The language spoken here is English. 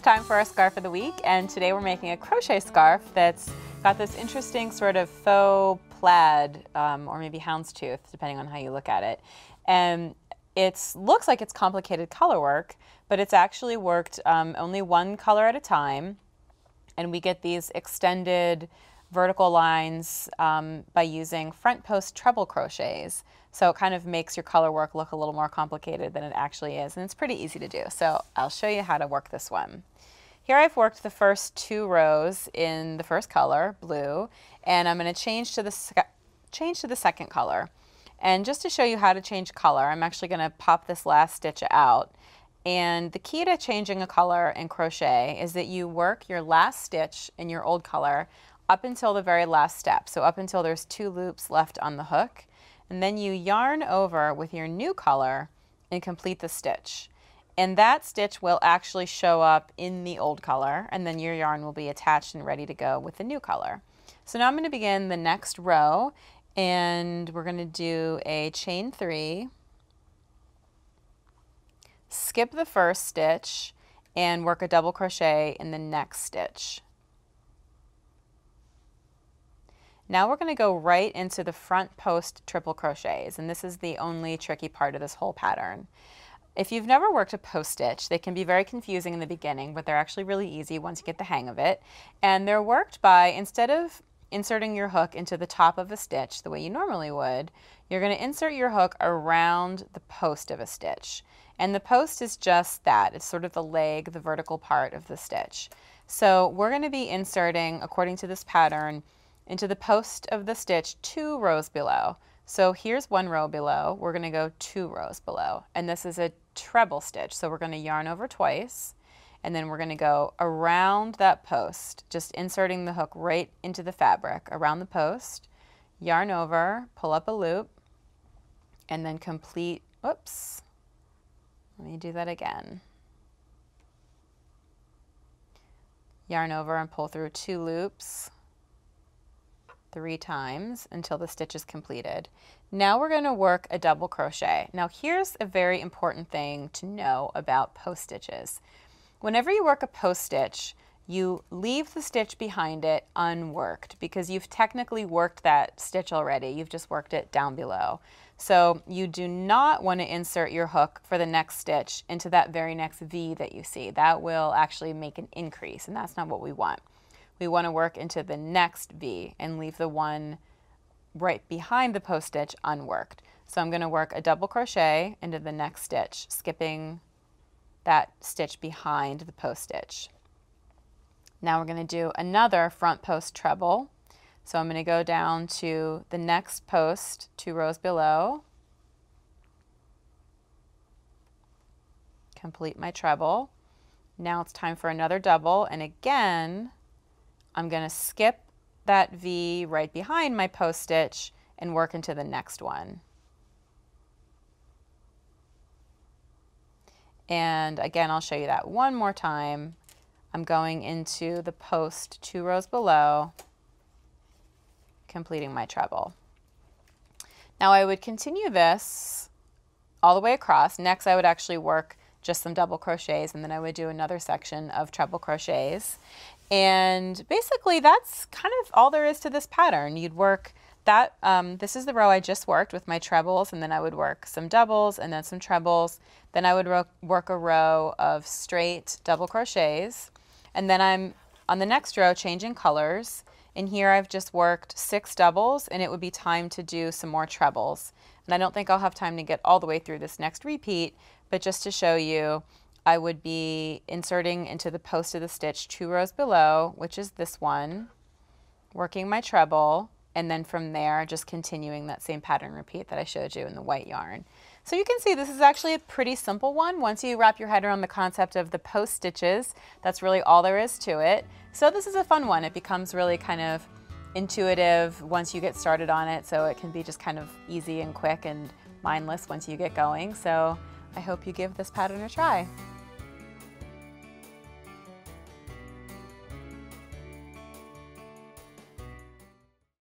time for our scarf of the week, and today we're making a crochet scarf that's got this interesting sort of faux plaid, or maybe houndstooth, depending on how you look at it. And it looks like it's complicated color work, but it's actually worked only one color at a time, and we get these extended vertical lines by using front post treble crochets. So it kind of makes your color work look a little more complicated than it actually is, and it's pretty easy to do. So I'll show you how to work this one. Here I've worked the first 2 rows in the first color, blue, and I'm going to change to the second color. And just to show you how to change color, I'm actually going to pop this last stitch out. And the key to changing a color in crochet is that you work your last stitch in your old color up until the very last step, so up until there's 2 loops left on the hook, and then you yarn over with your new color and complete the stitch. And that stitch will actually show up in the old color, and then your yarn will be attached and ready to go with the new color. So now I'm going to begin the next row, and we're going to do a chain 3, skip the first stitch, and work a double crochet in the next stitch. Now we're going to go right into the front post triple crochets, and this is the only tricky part of this whole pattern. If you've never worked a post stitch, they can be very confusing in the beginning, but they're actually really easy once you get the hang of it. And they're worked by, instead of inserting your hook into the top of a stitch the way you normally would, you're going to insert your hook around the post of a stitch. And the post is just that. It's sort of the leg, the vertical part of the stitch. So we're going to be inserting, according to this pattern, into the post of the stitch 2 rows below. So here's 1 row below, we're going to go 2 rows below, and this is a treble stitch, so we're going to yarn over twice, and then we're going to go around that post, just inserting the hook right into the fabric around the post, yarn over, pull up a loop, and then complete, oops, let me do that again. Yarn over and pull through 2 loops, 3 times until the stitch is completed. Now we're going to work a double crochet. Now here's a very important thing to know about post stitches. Whenever you work a post stitch, you leave the stitch behind it unworked because you've technically worked that stitch already. You've just worked it down below. So you do not want to insert your hook for the next stitch into that very next V that you see. That will actually make an increase, and that's not what we want. We want to work into the next V and leave the one right behind the post stitch unworked. So I'm going to work a double crochet into the next stitch, skipping that stitch behind the post stitch. Now we're going to do another front post treble. So I'm going to go down to the next post 2 rows below, complete my treble. Now it's time for another double, and again I'm going to skip that V right behind my post stitch and work into the next one. And again, I'll show you that one more time. I'm going into the post 2 rows below, completing my treble. Now I would continue this all the way across. Next I would actually work just some double crochets, and then I would do another section of treble crochets. And basically that's kind of all there is to this pattern. You'd work that, this is the row I just worked with my trebles, and then I would work some doubles and then some trebles. Then I would work a row of straight double crochets, and then I'm on the next row changing colors. And here I've just worked 6 doubles, and it would be time to do some more trebles. And I don't think I'll have time to get all the way through this next repeat, but just to show you, I would be inserting into the post of the stitch 2 rows below, which is this one, working my treble, and then from there just continuing that same pattern repeat that I showed you in the white yarn. So you can see this is actually a pretty simple one. Once you wrap your head around the concept of the post stitches, that's really all there is to it. So this is a fun one. It becomes really kind of intuitive once you get started on it, so it can be just kind of easy and quick and mindless once you get going. So I hope you give this pattern a try.